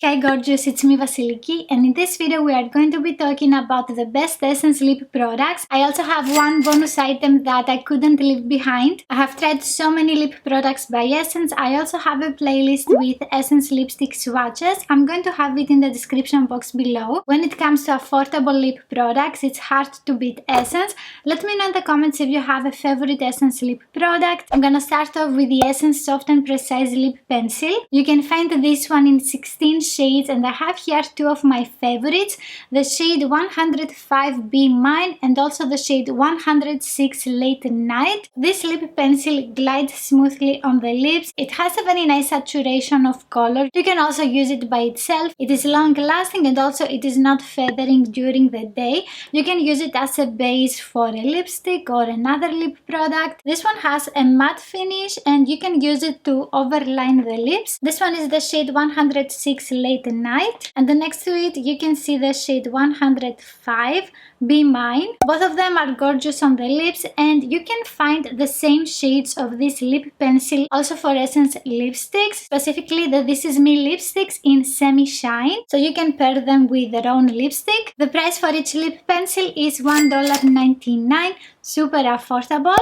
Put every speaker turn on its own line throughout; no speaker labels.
Hi gorgeous, it's me Vasilikis, and in this video we are going to be talking about the best Essence lip products. I also have one bonus item that I couldn't leave behind. I have tried so many lip products by Essence. I also have a playlist with Essence lipstick swatches. I'm going to have it in the description box below. When it comes to affordable lip products, it's hard to beat Essence. Let me know in the comments if you have a favorite Essence lip product. I'm gonna start off with the Essence Soft and Precise Lip Pencil. You can find this one in 16 shades, and I have here two of my favorites, the shade 105B Mine and also the shade 106 Late Night. This lip pencil glides smoothly on the lips. It has a very nice saturation of color. You can also use it by itself. It is long lasting and also it is not feathering during the day. You can use it as a base for a lipstick or another lip product. This one has a matte finish and you can use it to overline the lips. This one is the shade 106 Late Night, and the next to it you can see the shade 105 Be Mine. Both of them are gorgeous on the lips, and you can find the same shades of this lip pencil also for Essence lipsticks, specifically the This Is Me lipsticks in Semi Shine, so you can pair them with their own lipstick. The price for each lip pencil is $1.99, super affordable.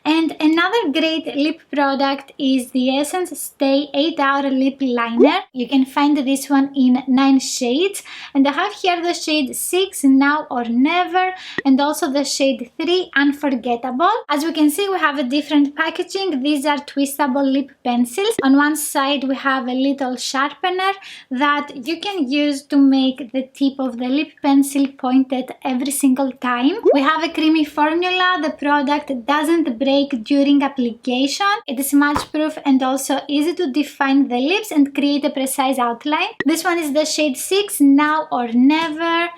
And another great lip product is the Essence Stay 8-Hour Lip Liner. You can find this one in 9 shades, and I have here the shade 6 Now or Never and also the shade 3 Unforgettable. As we can see, we have a different packaging. These are twistable lip pencils. On one side we have a little sharpener that you can use to make the tip of the lip pencil pointed every single time. We have a creamy formula. The product doesn't break during application. It is smudge proof and also easy to define the lips and create a precise outline. This one is the shade 6 Now or Never,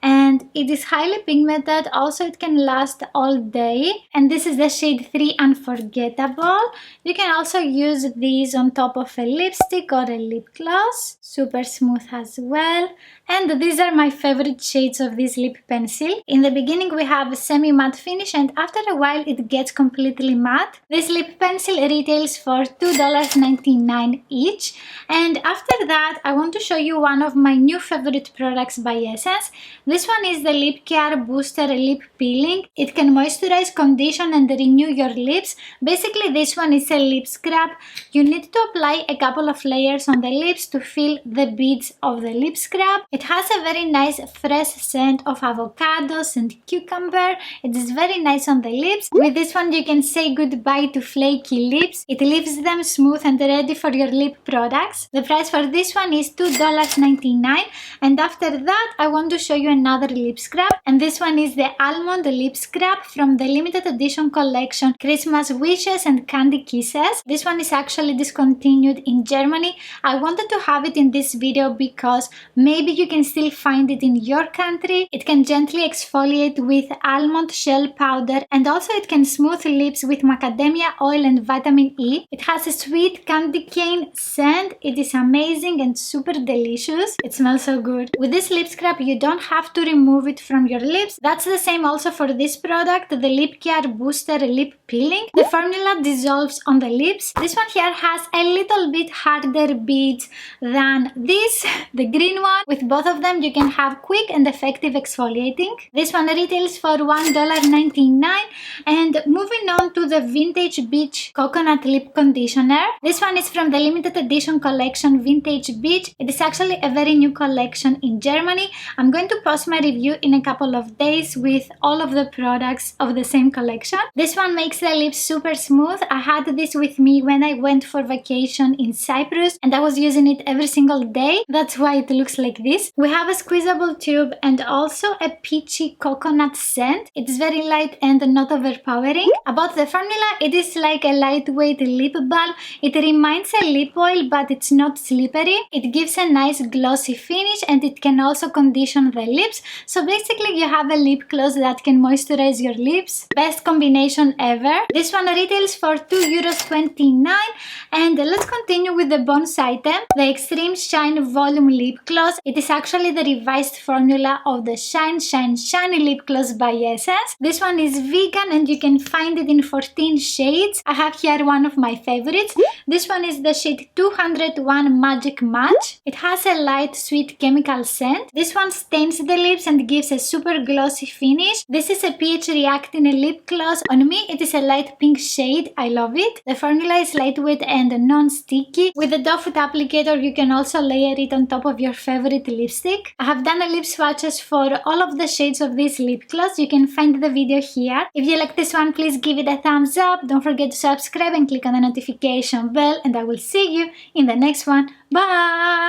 and it is highly pigmented. Also it can last all day. And this is the shade 3 Unforgettable. You can also use these on top of a lipstick or a lip gloss. Super smooth as well. And these are my favorite shades of this lip pencil. In the beginning we have a semi-matte finish, and after a while it gets completely matte. This lip pencil retails for $2.99 each. And after that I want to show you one of my new favorite products by Essence. This one is the Lip Care Booster Lip Peeling. It can moisturize, condition and renew your lips. Basically this one is a lip scrub. You need to apply a couple of layers on the lips to feel the beads of the lip scrub. It has a very nice fresh scent of avocados and cucumber. It is very nice on the lips. With this one you can say goodbye to flaky lips. It leaves them smooth and ready for your lip products. The price for this one is $2.99, and after that I want to show you another lip scrub, and this one is the Almond Lip Scrub from the limited edition collection Christmas Wishes and Candy Kisses. This one is actually discontinued in Germany. I wanted to have it in this video because maybe you can still find it in your country. It can gently exfoliate with almond shell powder, and also it can smooth lips with macadamia oil and vitamin E. It has a sweet candy cane scent. It is amazing and super delicious. It smells so good. With this lip scrub you don't have to remove it from your lips. That's the same also for this product, the Lip Care Booster Lip Peeling. The formula dissolves on the lips. This one here has a little bit harder beads than this, the green one. With both of them you can have quick and effective exfoliating. This one retails for $1.99. And moving on to the Vintage Beach Coconut Lip Conditioner. This one is from the limited edition collection Vintage Beach. It is actually a very new collection in Germany. I'm going to post my review in a couple of days with all of the products of the same collection. This one makes the lips super smooth. I had this with me when I went for vacation in Cyprus, and I was using it every single day. That's why it looks like this. We have a squeezable tube and also a peachy coconut scent. It is very light and not overpowering. About the formula, it is like a lightweight lip balm. It reminds a lip oil, but it's not slippery. It gives a nice glossy finish, and it can also condition the lips. lips. So basically you have a lip gloss that can moisturize your lips. Best combination ever. This one retails for €2.29. And let's continue with the bonus item, the Extreme Shine Volume Lip Gloss. It is actually the revised formula of the Shine Shiny Lip Gloss by Essence. This one is vegan and you can find it in 14 shades. I have here one of my favorites. This one is the shade 201 Magic Match. It has a light sweet chemical scent. This one stains the lips and gives a super glossy finish. This is a pH reacting lip gloss. On me it is a light pink shade. I love it. The formula is lightweight and non-sticky. With the doe foot applicator you can also layer it on top of your favorite lipstick. I have done a lip swatches for all of the shades of this lip gloss. You can find the video here. If you like this one, please give it a thumbs up. Don't forget to subscribe and click on the notification bell, and I will see you in the next one. Bye!